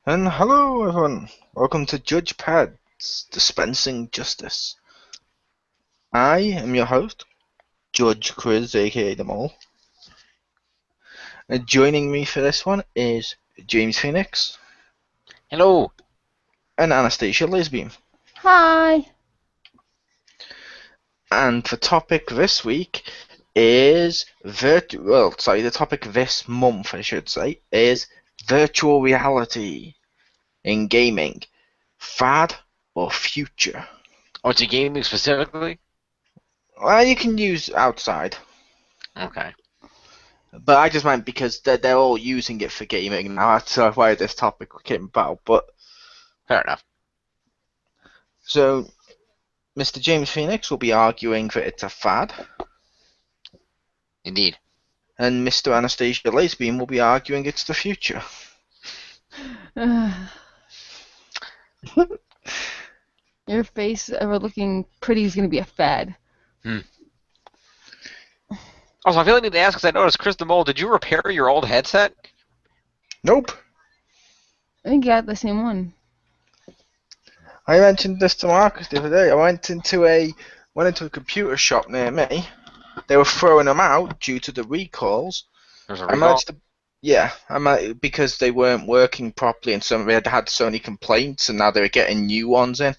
And hello, everyone. Welcome to Judge Pez, Dispensing Justice. I am your host, Judge Quiz, aka The Mole. And joining me for this one is James Phoenix Hello. and Anastasia Lazerbeam. Hi. And the topic this week is the topic this month, I should say, is virtual reality in gaming. Fad or future? Oh, to gaming specifically? Well, you can use outside. Okay. But I just meant because they're all using it for gaming now. That's why this topic came about. But Fair enough. so, Mr. James Phoenix will be arguing that it's a fad, Indeed. and Mr. Anastasia Lazerbeam will be arguing it's the future. Your face ever looking pretty is going to be a fad. Also, I feel like I need to ask because I noticed, Chris the Mole, did you repair your old headset? Nope. I think you got the same one. I mentioned this to Marcus the other day. I went into a computer shop near me. They were throwing them out due to the recalls. There's a I recall? managed to, because they weren't working properly and some had had so many complaints, and now they were getting new ones in.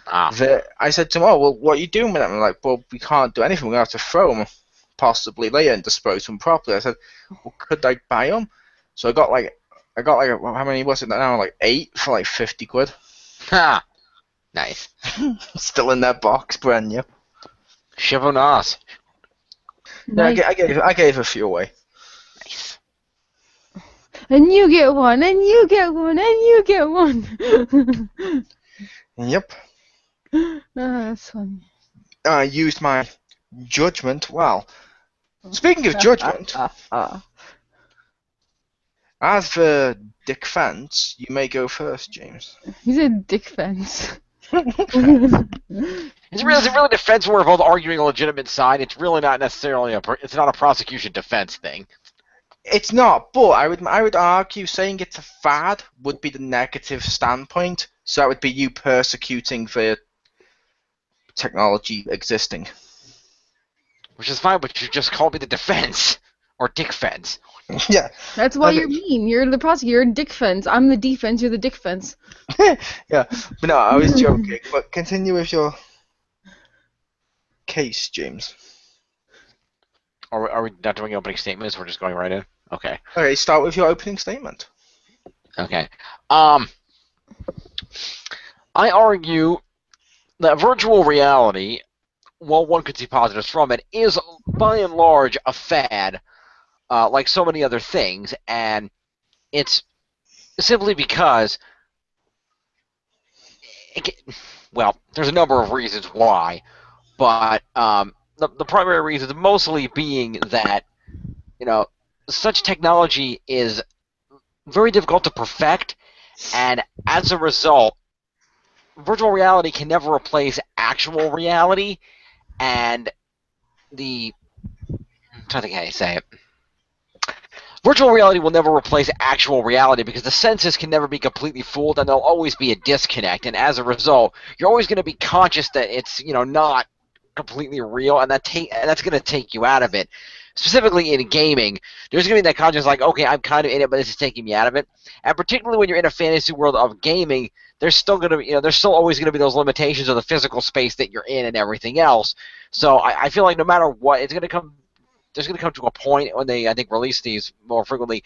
Ah. I said to him, "Oh, well, what are you doing with them?" I'm like, "Well, we can't do anything. We're going to have to throw them possibly later and dispose them properly." I said, "Well, could I buy them?" So I got like, how many was it now? Like 8 for like 50 quid. Ha! Nice. Still in that box, brand new. Chavonas. Yeah, Nice. I gave a few away. Nice. And you get one, and you get one, and you get one. Yep. That's funny. I used my judgment well. Speaking of judgment, as for Dick Fence, you may go first, James. He's a dick fence. It's really defense where we're both arguing a legitimate side. It's really not necessarily it's not a prosecution defense thing. It's not, but I would argue saying it's a fad would be the negative standpoint. So that would be you persecuting the technology existing. Which is fine, but you just called me the defense. Or dick fence. Yeah. That's why Okay. you're mean. You're the prosecutor. You're dick fence. I'm the defense. You're the dick fence. Yeah. But no, I was joking. But continue with your case, James. Are we not doing opening statements? We're just going right in? Okay. Okay, start with your opening statement. Okay. I argue that virtual reality, while one could see positives from it, is by and large a fad, like so many other things, and it's simply because, well, there's a number of reasons why, but the primary reasons mostly being that, such technology is very difficult to perfect, and as a result, virtual reality can never replace actual reality, and I'm trying to think how you say it. Virtual reality will never replace actual reality because the senses can never be completely fooled, and there'll always be a disconnect, and as a result, you're always going to be conscious that it's, not completely real, and that's going to take you out of it. Specifically in gaming, there's going to be that conscious, like, okay, I'm kind of in it, but this is taking me out of it. And particularly when you're in a fantasy world of gaming, there's still going to be, there's still always going to be those limitations of the physical space that you're in and everything else. So I feel like no matter what, there's going to come to a point when they, I think, release these more frequently,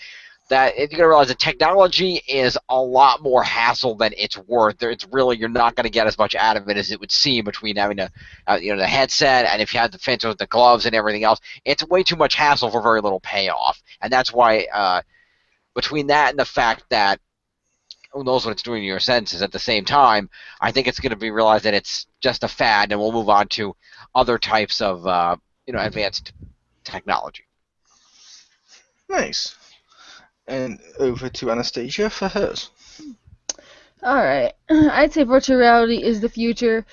that you're going to realize that technology is a lot more hassle than it's worth. It's really, you're not going to get as much out of it as it would seem between having the headset, and if you have the fence with the gloves and everything else, it's way too much hassle for very little payoff. And that's why, between that and the fact that who knows what it's doing to your senses at the same time, I think it's going to be realized that it's just a fad, and we'll move on to other types of advanced technology. Nice. And over to Anastasia for hers. Alright. I'd say virtual reality is the future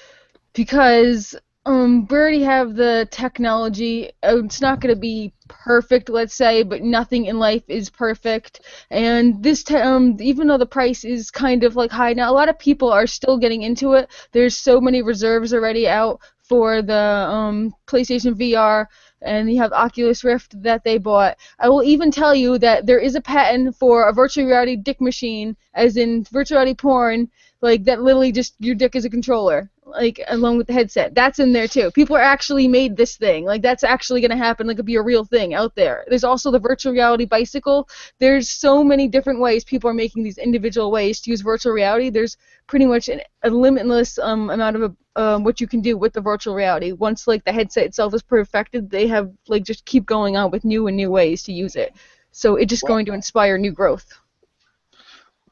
because we already have the technology. It's not going to be perfect, let's say, but nothing in life is perfect. And this, even though the price is kind of like high now, a lot of people are still getting into it. There's so many reserves already out for the PlayStation VR, and you have Oculus Rift that they bought. I will even tell you that there is a patent for a virtual reality dick machine, as in virtual reality porn, like that literally just your dick is a controller, like along with the headset. That's in there too. People are actually made this thing. Like that's actually gonna happen. Like it'll be a real thing out there. There's also the virtual reality bicycle. There's so many different ways people are making these individual ways to use virtual reality. There's pretty much a limitless amount of what you can do with the virtual reality. Once like the headset itself is perfected, they have like just keep going on with new and new ways to use it. So it's just going to inspire new growth.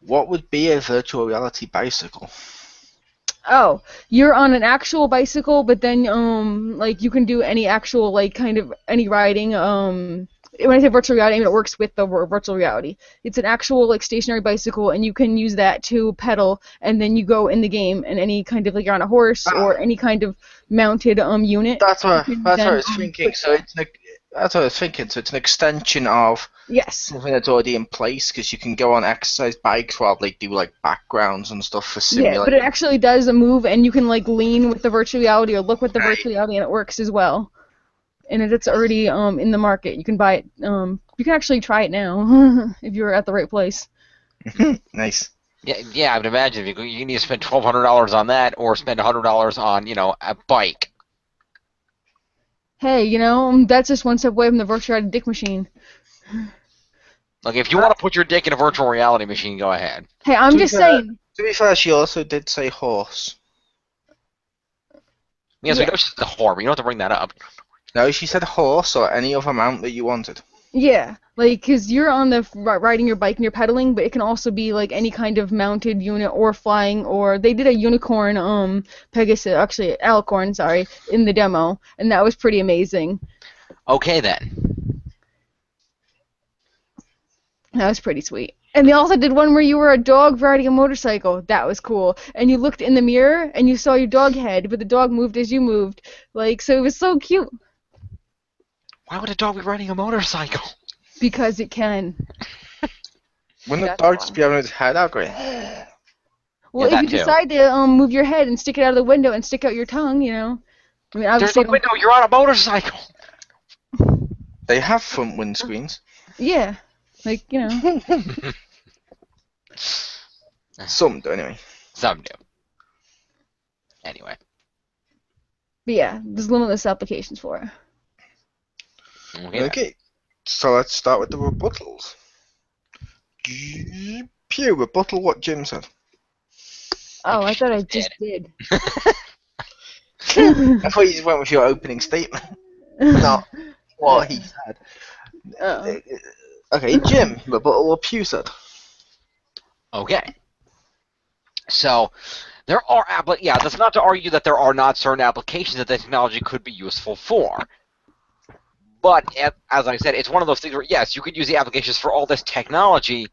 What would be a virtual reality bicycle? Oh, you're on an actual bicycle, but then like you can do any actual like kind of any riding. When I say virtual reality, I mean it works with the virtual reality. It's an actual like stationary bicycle, and you can use that to pedal, and then you go in the game, and any kind of like you're on a horse or any kind of mounted unit. That's what you can that's what then, I was thinking. So it's like that's what I was thinking. So it's an extension of yes. something that's already in place, because you can go on exercise bikes while they do like backgrounds and stuff for Yeah, simulating. but it actually does a move, and you can like lean with the virtual reality or look with the virtual reality, and it works as well. And it's already in the market. You can buy it. You can actually try it now if you're at the right place. Nice. Yeah, I would imagine if you need to spend $1,200 on that, or spend $100 on a bike. Hey, that's just one step away from the virtual reality dick machine. Like if you want to put your dick in a virtual reality machine, go ahead. Hey, I'm just saying. To be fair, she also did say horse. Yes, Yeah. we know she's the whore, but you don't have to bring that up. No, she said horse or any other mount that you wanted. Yeah, like, cause you're on the riding your bike and you're pedaling, but it can also be like any kind of mounted unit or flying, or they did a unicorn, Pegasus, actually alicorn, sorry, in the demo, and that was pretty amazing. Okay then. That was pretty sweet. And they also did one where you were a dog riding a motorcycle. That was cool. And you looked in the mirror and you saw your dog head, but the dog moved as you moved. Like, so it was so cute. Why would a dog be riding a motorcycle? Because it can. Wouldn't the That's dog why. just be having his head out going? Well, Yeah, if you that too. decide to move your head and stick it out of the window and stick out your tongue, I mean, There's obviously, no window. You're on a motorcycle. They have front windscreens. yeah, like Some do, anyway. Some do. Anyway. But yeah, there's limitless applications for it. Okay, so let's start with the rebuttals. Pew, rebuttal what Jim said. Oh, I thought I just did. I thought you just went with your opening statement. Not what he said. Uh-oh. Okay, Jim, rebuttal what Pew said. Okay. So, there are that's not to argue that there are not certain applications that the technology could be useful for. But, as I said, it's one of those things where, yes, you could use the applications for all this technology,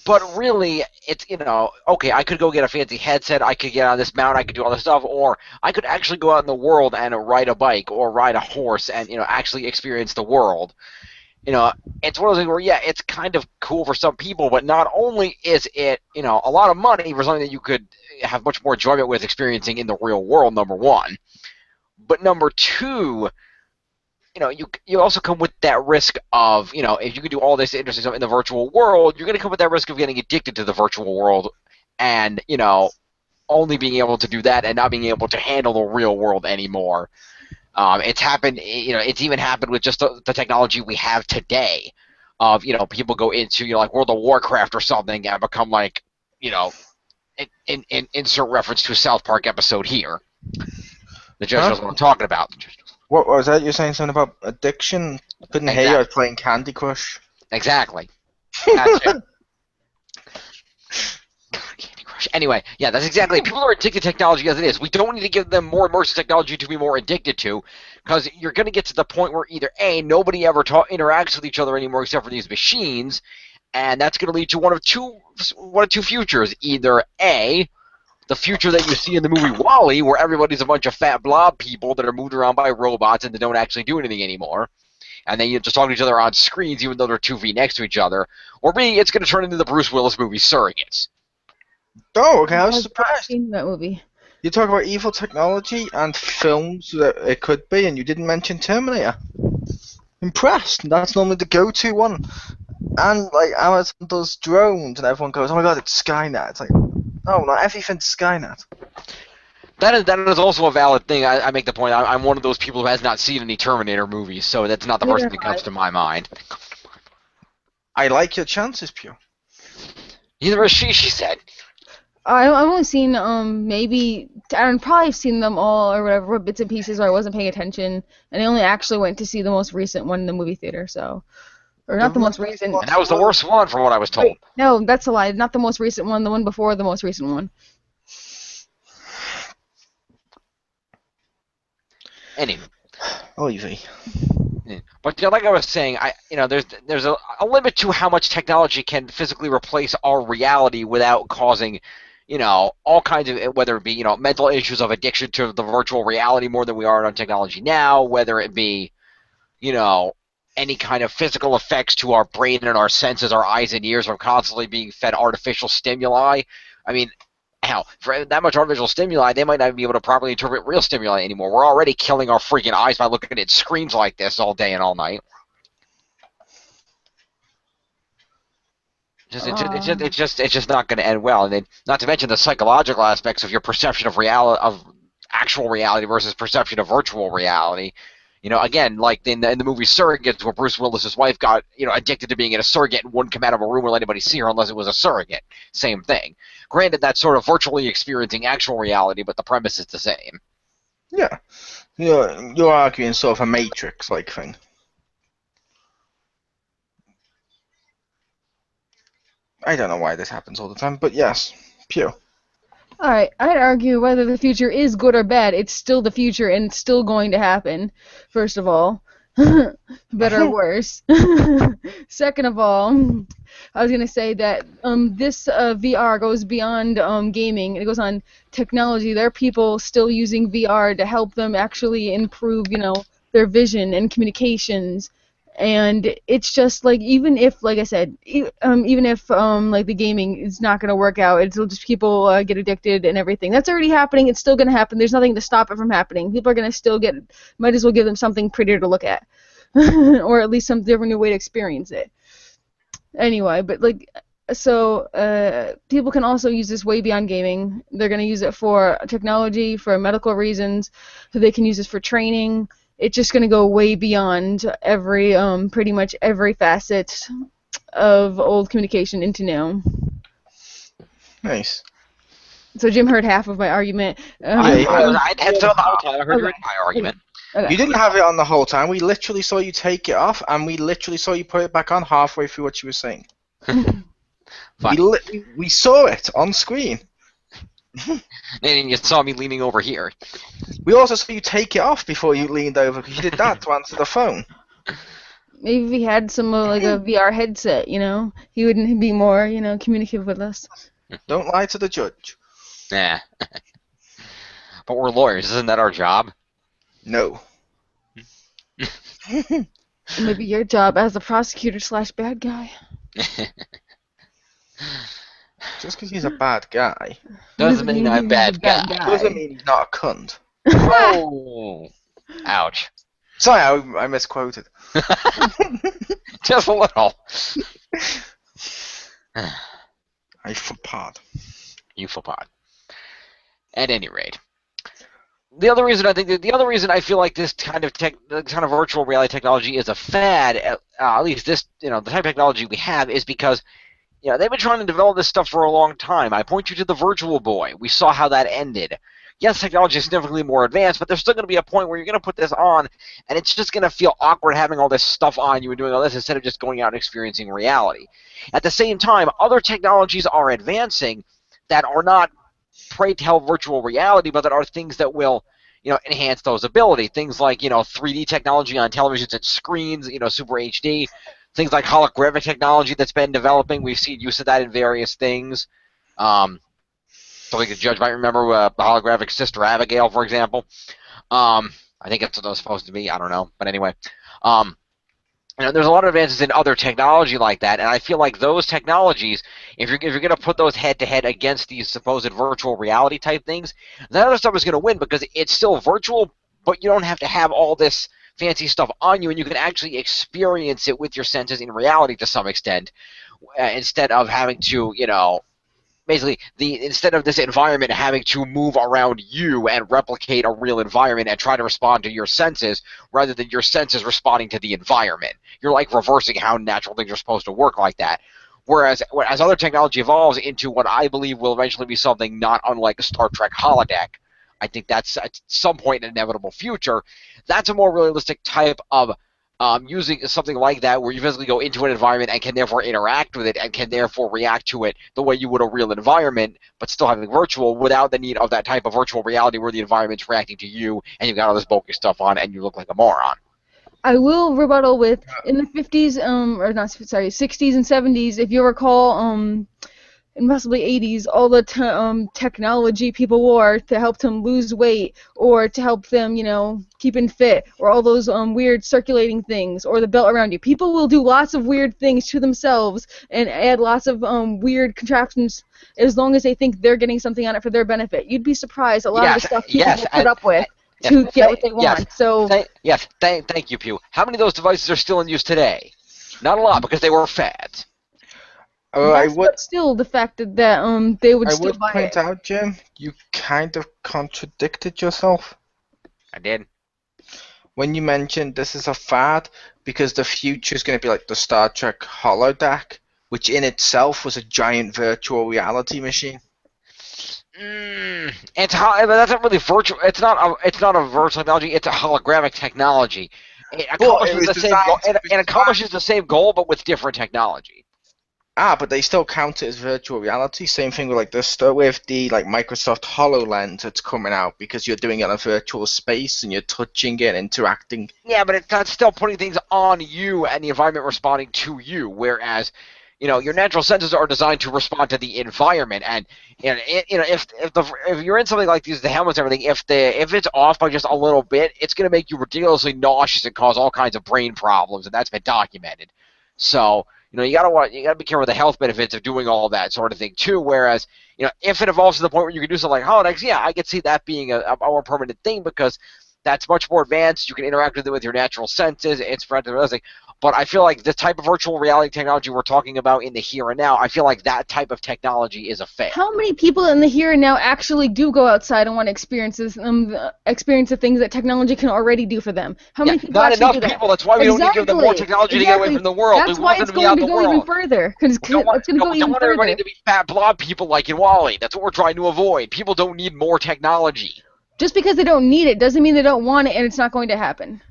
but really, it's, okay, I could go get a fancy headset, I could get on this mount, I could do all this stuff, or I could actually go out in the world and ride a bike or ride a horse and, actually experience the world. It's one of those things where, yeah, it's kind of cool for some people, but not only is it, a lot of money for something that you could have much more enjoyment with experiencing in the real world, number one, but number two, you also come with that risk of, if you could do all this interesting stuff in the virtual world, you're going to come with that risk of getting addicted to the virtual world and, only being able to do that and not being able to handle the real world anymore. It's happened, it's even happened with just the technology we have today of, people go into, like World of Warcraft or something and become like, insert reference to a South Park episode here. The judge knows what I'm talking about. What was that? You're saying something about addiction? Couldn't hear you. I was playing Candy Crush. Exactly. That's it. Candy Crush. Anyway, yeah, that's exactly. People are addicted to technology as it is. We don't need to give them more immersive technology to be more addicted to, because you're going to get to the point where either A, nobody ever interacts with each other anymore except for these machines, and that's going to lead to one of two futures. Either A, the future that you see in the movie WALL-E, where everybody's a bunch of fat blob people that are moved around by robots and they don't actually do anything anymore, and they just talk to each other on screens even though they're 2 feet next to each other. Or B, it's going to turn into the Bruce Willis movie Surrogates. Oh, okay, I was I've surprised. seen that movie. You talk about evil technology and films that it could be, and you didn't mention Terminator. Impressed. That's normally the go-to one. And like Amazon does drones, and everyone goes, "Oh my God, it's Skynet." It's like, no, not everything's Skynet. That is also a valid thing. I make the point. I'm one of those people who has not seen any Terminator movies, so that's not the first thing that comes to my mind. I like your chances, Pew. Neither is she said. I've only seen maybe I probably have seen them all or whatever bits and pieces where I wasn't paying attention, and I only actually went to see the most recent one in the movie theater. So, or not the most recent. And that was the worst one, from what I was told. Wait, no, that's a lie. Not the most recent one. The one before the most recent one. Anyway. Oh, easy. But like I was saying, there's a limit to how much technology can physically replace our reality without causing, all kinds of, whether it be, mental issues of addiction to the virtual reality more than we are on technology now, whether it be, any kind of physical effects to our brain and our senses, our eyes and ears from constantly being fed artificial stimuli. I mean, hell, for that much artificial stimuli, they might not be able to properly interpret real stimuli anymore. We're already killing our freaking eyes by looking at screens like this all day and all night. It's just not going to end well. And then, not to mention the psychological aspects of your perception of reality, of actual reality versus perception of virtual reality. Again, like in the movie Surrogates, where Bruce Willis's wife got, addicted to being in a surrogate and wouldn't come out of a room or let anybody see her unless it was a surrogate. Same thing. Granted, that's sort of virtually experiencing actual reality, but the premise is the same. Yeah. You're arguing sort of a Matrix-like thing. I don't know why this happens all the time, but yes. Pew. Alright, I'd argue whether the future is good or bad, it's still the future and it's still going to happen, first of all. Better or worse. Second of all, I was going to say that this VR goes beyond gaming. It goes on technology. There are people still using VR to help them actually improve, their vision and communications. And it's just like, even if, like I said, even if like the gaming is not going to work out, it'll just people get addicted and everything. That's already happening. It's still going to happen. There's nothing to stop it from happening. People are going to still might as well give them something prettier to look at, or at least some different new way to experience it. Anyway, but people can also use this way beyond gaming. They're going to use it for technology, for medical reasons. They can use this for training. It's just going to go way beyond pretty much every facet of old communication into now. Nice. So Jim heard half of my argument. I had the whole time. I heard your entire argument. Okay. You didn't have it on the whole time. We literally saw you take it off, and we literally saw you put it back on halfway through what you were saying. We saw it on screen. And you saw me leaning over here. We also saw you take it off before you leaned over, because you did that to answer the phone. Maybe if he had some like a VR headset, he wouldn't be more, communicative with us. Don't lie to the judge. Nah. But we're lawyers, isn't that our job? No. Maybe your job as a prosecutor/bad guy. Just because he's a bad guy doesn't mean I'm a bad guy. Doesn't mean he's not a cunt. Oh. Ouch. Sorry, I misquoted. Just a little. I forgot. You forgot. At any rate, the other reason I feel like this kind of virtual reality technology is a fad, at least this, the type of technology we have, is because they've been trying to develop this stuff for a long time. I point you to the Virtual Boy. We saw how that ended. Yes, technology is significantly more advanced, but there's still going to be a point where you're going to put this on, and it's just going to feel awkward having all this stuff on you and doing all this instead of just going out and experiencing reality. At the same time, other technologies are advancing that are not pray-tell virtual reality, but that are things that will enhance those abilities. Things like 3D technology on televisions and screens, Super HD. Things like holographic technology that's been developing. We've seen use of that in various things. So like the judge might remember the holographic Sister Abigail, for example. I think that's what that was supposed to be. I don't know, but anyway. Um, there's a lot of advances in other technology like that, and I feel like those technologies, if you're going to put those head to head against these supposed virtual reality type things, that other stuff is going to win because it's still virtual, but you don't have to have all this fancy stuff on you, and you can actually experience it with your senses in reality to some extent, instead of having to, basically instead of this environment having to move around you and replicate a real environment and try to respond to your senses rather than your senses responding to the environment. You're like reversing how natural things are supposed to work like that. Whereas as other technology evolves into what I believe will eventually be something not unlike a Star Trek holodeck, I think that's at some point in an inevitable future, that's a more realistic type of using something like that where you physically go into an environment and can therefore interact with it and can therefore react to it the way you would a real environment, but still having virtual without the need of that type of virtual reality where the environment's reacting to you and you've got all this bulky stuff on and you look like a moron. I will rebuttal with in the 50s, or not, sorry, 60s and 70s, if you recall, and possibly 80s, all the technology people wore to help them lose weight or to help them, keep in fit, or all those weird circulating things, or the belt around you. People will do lots of weird things to themselves and add lots of weird contraptions as long as they think they're getting something on it for their benefit. You'd be surprised a lot of the stuff people will put up with to get what they want. Thank you, Pew. How many of those devices are still in use today? Not a lot, because they were fads. But still, the fact that they would still buy it. I would point out, Jim, you kind of contradicted yourself. I did. When you mentioned this is a fad, because the future is going to be like the Star Trek holodeck, which in itself was a giant virtual reality machine. That's not really virtual. It's not a virtual technology. It's a holographic technology. It accomplishes the same goal, but with different technology. But they still count it as virtual reality. Same thing with the Microsoft HoloLens that's coming out, because you're doing it in a virtual space and you're touching it, interacting. Yeah, but it's not still putting things on you and the environment responding to you. Whereas, your natural senses are designed to respond to the environment, and if you're in something like these, the helmets and everything, if it's off by just a little bit, it's going to make you ridiculously nauseous and cause all kinds of brain problems, and that's been documented. So. You gotta be careful with the health benefits of doing all that sort of thing too. Whereas, if it evolves to the point where you can do something like holodecks, yeah, I could see that being a more permanent thing because that's much more advanced. You can interact with it with your natural senses. It's realistic. But I feel like the type of virtual reality technology we're talking about in the here and now, I feel like that type of technology is a fail. How many people in the here and now actually do go outside and want to experience the things that technology can already do for them? How many people not actually enough do that? people. That's why we don't need to give them more technology to get away from the world. That's why it's going to go even further. Because it's going to go even further. We don't want everybody to be fat blob people like in WALL-E. That's what we're trying to avoid. People don't need more technology. Just because they don't need it doesn't mean they don't want it, and it's not going to happen.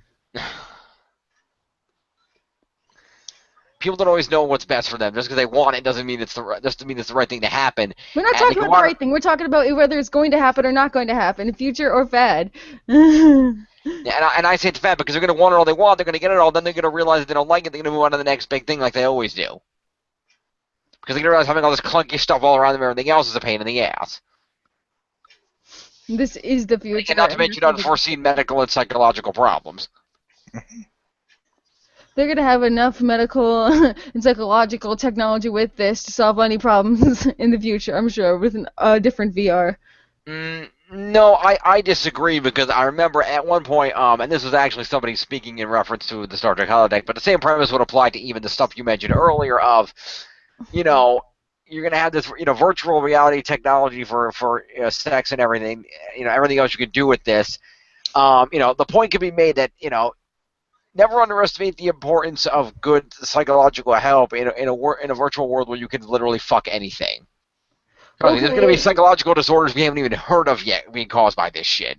People don't always know what's best for them. Just because they want it doesn't mean it's the right thing to happen. We're not talking about the right thing. We're talking about whether it's going to happen or not going to happen, future or fad. Yeah, and I say it's fad because they're going to want it all they want. They're going to get it all. Then they're going to realize that they don't like it. They're going to move on to the next big thing like they always do. Because they're going to realize having all this clunky stuff all around them and everything else is a pain in the ass. This is the future. And not to mention unforeseen medical and psychological problems. They're going to have enough medical and psychological technology with this to solve any problems in the future, I'm sure, with a different VR. No, I disagree because I remember at one point, and this was actually somebody speaking in reference to the Star Trek holodeck, but the same premise would apply to even the stuff you mentioned earlier of, you're going to have this, virtual reality technology for sex and everything, everything else you can do with this. The point can be made that, never underestimate the importance of good psychological help in a virtual world where you can literally fuck anything. Okay. There's going to be psychological disorders we haven't even heard of yet being caused by this shit.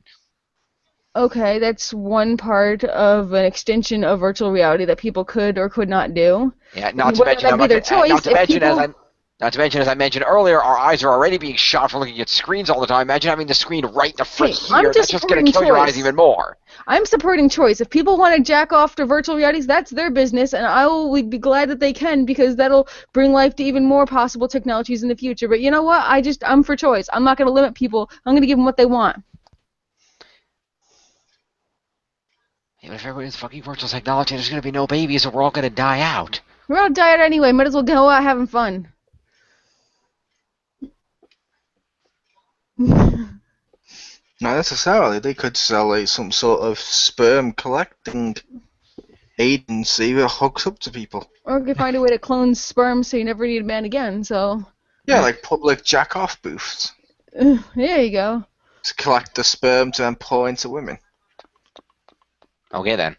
Okay, that's one part of an extension of virtual reality that people could or could not do. Yeah, not to mention, Not to mention, as I mentioned earlier, our eyes are already being shot from looking at screens all the time. Imagine having the screen right in the front Hey, I'm here. just That's just going to supporting kill your eyes choice. even more. I'm supporting choice. If people want to jack off to virtual realities, that's their business, and I will be glad that they can, because that'll bring life to even more possible technologies in the future. But you know what? I'm for choice. I'm not going to limit people. I'm going to give them what they want. Even if everybody's fucking virtual technology, there's going to be no babies, and we're all going to die out. We're all tired anyway. Might as well go out having fun. Not necessarily. They could sell some sort of sperm collecting agency that hooks up to people. Or we could find a way to clone sperm so you never need a man again. So Yeah, like public jack-off booths there you go. to collect the sperm to then pour into women. Okay, then.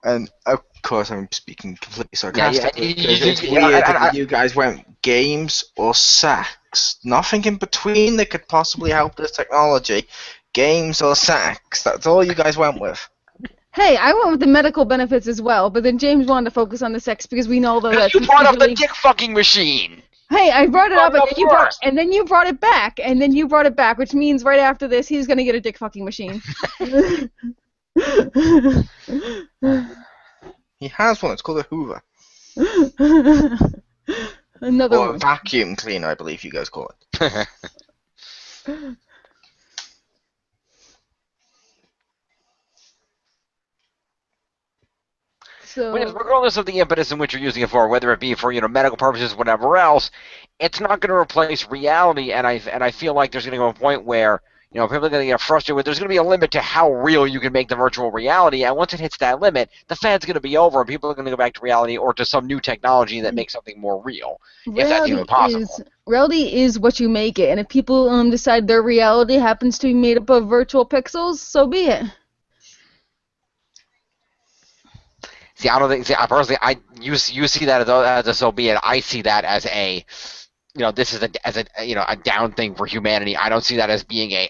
And of course, I'm speaking completely sarcastically Yeah, because it's weird that you guys went games or sex. Nothing in between that could possibly help this technology. Games or sex. That's all you guys went with. Hey, I went with the medical benefits as well, but then James wanted to focus on the sex because we know that you brought up the dick fucking machine. Hey, I brought it up, Brought it up and then you brought it back, which means right after this he's gonna get a dick fucking machine. He has one. It's called a Hoover. Another Or a one. vacuum cleaner, I believe you guys call it. So, regardless of the impetus in which you're using it for, whether it be for medical purposes, whatever else, it's not going to replace reality. And I feel like there's going to go a point where people are going to get frustrated with. There's going to be a limit to how real you can make the virtual reality, and once it hits that limit, the fad's going to be over, and people are going to go back to reality or to some new technology that makes something more real, if that's even possible. Reality is what you make it, and if people decide their reality happens to be made up of virtual pixels, so be it. See, I don't think. See, I personally, you see that as a so be it. I see that as a, this is a down thing for humanity. I don't see that as being a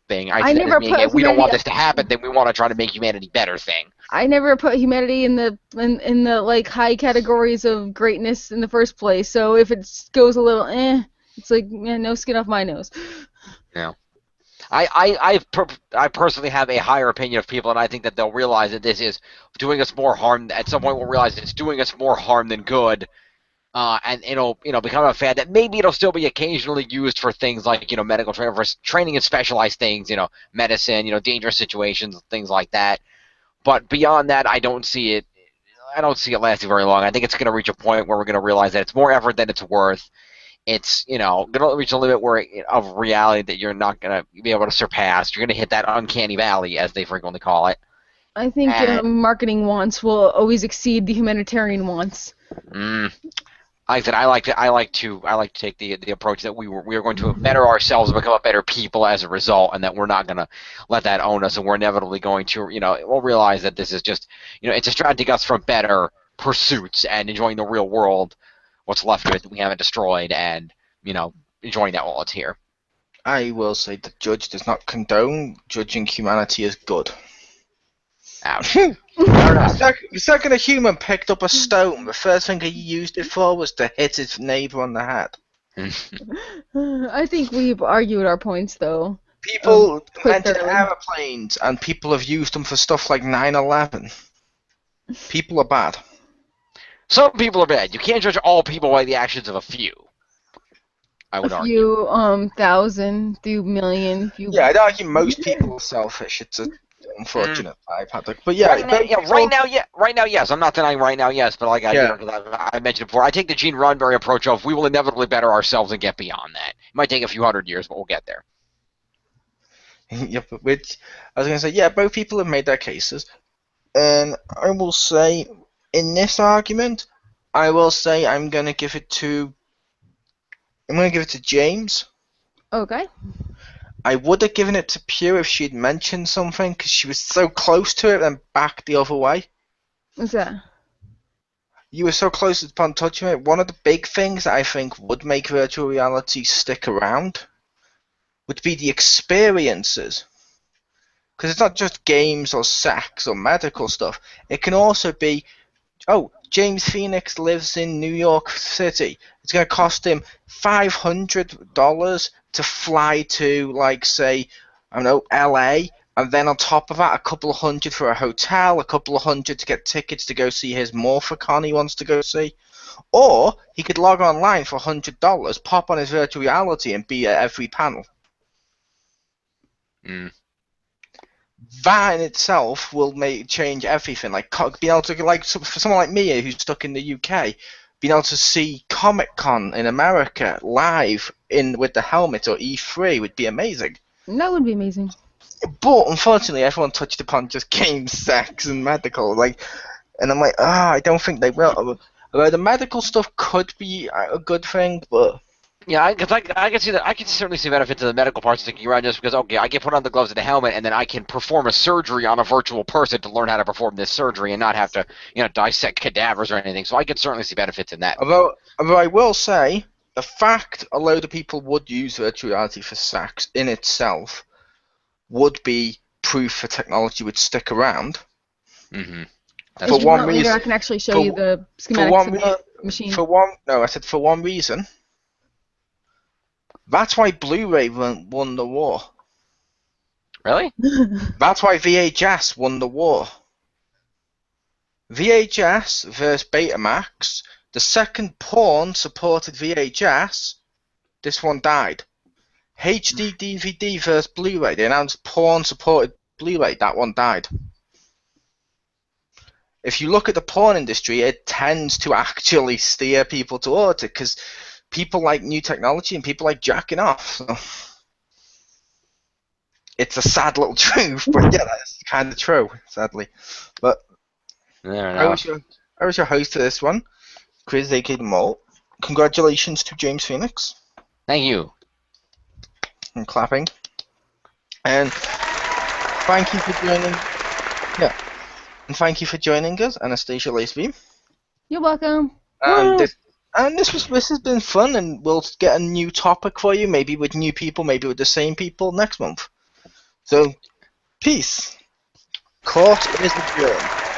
thing. I see that as being a we don't want this to happen, then we want to try to make humanity better thing. I never put humanity in the like high categories of greatness in the first place. So if it goes a little it's like no skin off my nose. Yeah. I personally have a higher opinion of people, and I think that they'll realize that this is doing us more harm. At some point, we'll realize that it's doing us more harm than good, and it'll become a fad that maybe it'll still be occasionally used for things like medical training in specialized things, medicine, dangerous situations, things like that. But beyond that, I don't see it. I don't see it lasting very long. I think it's going to reach a point where we're going to realize that it's more effort than it's worth. It's going to reach a limit of reality that you're not going to be able to surpass. You're going to hit that uncanny valley, as they frequently call it. I think marketing wants will always exceed the humanitarian wants. Like I said, I like to take the approach that we are going to better ourselves and become a better people as a result, and that we're not going to let that own us, and we're inevitably going to we'll realize that this is just it's distracting us from better pursuits and enjoying the real world. What's left of it that we haven't destroyed, and enjoying that while it's here. I will say the Judge does not condone judging humanity as good. Ouch. The second a human picked up a stone, the first thing he used it for was to hit his neighbor on the head. I think we've argued our points, though. People invented aeroplanes, and people have used them for stuff like 9/11. People are bad. Some people are bad. You can't judge all people by the actions of a few. I would argue. A few, thousand, few million, few... Yeah, I'd argue most people are selfish. It's an unfortunate byproduct. But yeah, right now, yes. I'm not denying right now, yes. But like I mentioned before, I take the Gene Roddenberry approach of we will inevitably better ourselves and get beyond that. It might take a few hundred years, but we'll get there. Yeah, but I was going to say, yeah, both people have made their cases. And I will say, in this argument, I'm going to give it to James. Okay. I would have given it to Pew if she'd mentioned something, because she was so close to it and back the other way. What's that? You were so close upon touching it. One of the big things that I think would make virtual reality stick around would be the experiences. Because it's not just games or sex or medical stuff. It can also be, James Phoenix lives in New York City. It's going to cost him $500 to fly to, like, say, I don't know, LA, and then on top of that, a couple of hundred for a hotel, a couple of hundred to get tickets to go see his Morphicon he wants to go see. Or he could log online for $100, pop on his virtual reality, and be at every panel. Mm. That in itself will change everything. Like being able to, like, for someone like me who's stuck in the UK, being able to see Comic Con in America live with the helmet or E3 would be amazing. That would be amazing. But unfortunately, everyone touched upon just games, sex, and medical. Like, and I'm like, I don't think they will. Although the medical stuff could be a good thing, but. Yeah, I can see that. I can certainly see benefits of the medical parts sticking around just because, okay, I can put on the gloves and the helmet, and then I can perform a surgery on a virtual person to learn how to perform this surgery and not have to, dissect cadavers or anything. So I can certainly see benefits in that. Although I will say, the fact a load of people would use virtual reality for sex in itself would be proof the technology would stick around. Mm-hmm. For one reason, I can actually show you the schematics of the machine. For one reason. That's why Blu-ray won the war. Really? That's why VHS won the war. VHS versus Betamax. The second porn supported VHS. This one died. HD DVD versus Blu-ray. They announced porn supported Blu-ray. That one died. If you look at the porn industry, it tends to actually steer people towards it because people like new technology and people like jacking off. So. It's a sad little truth, but yeah, that's kind of true, sadly. But I was your host to this one, Chris A.K. the Mole. Congratulations to James Phoenix. Thank you. And clapping. And thank you for joining. Yeah. And thank you for joining us, Anastasia Lazerbeam. You're welcome. This has been fun, and we'll get a new topic for you, maybe with new people, maybe with the same people next month. So, peace. Court is adjourned.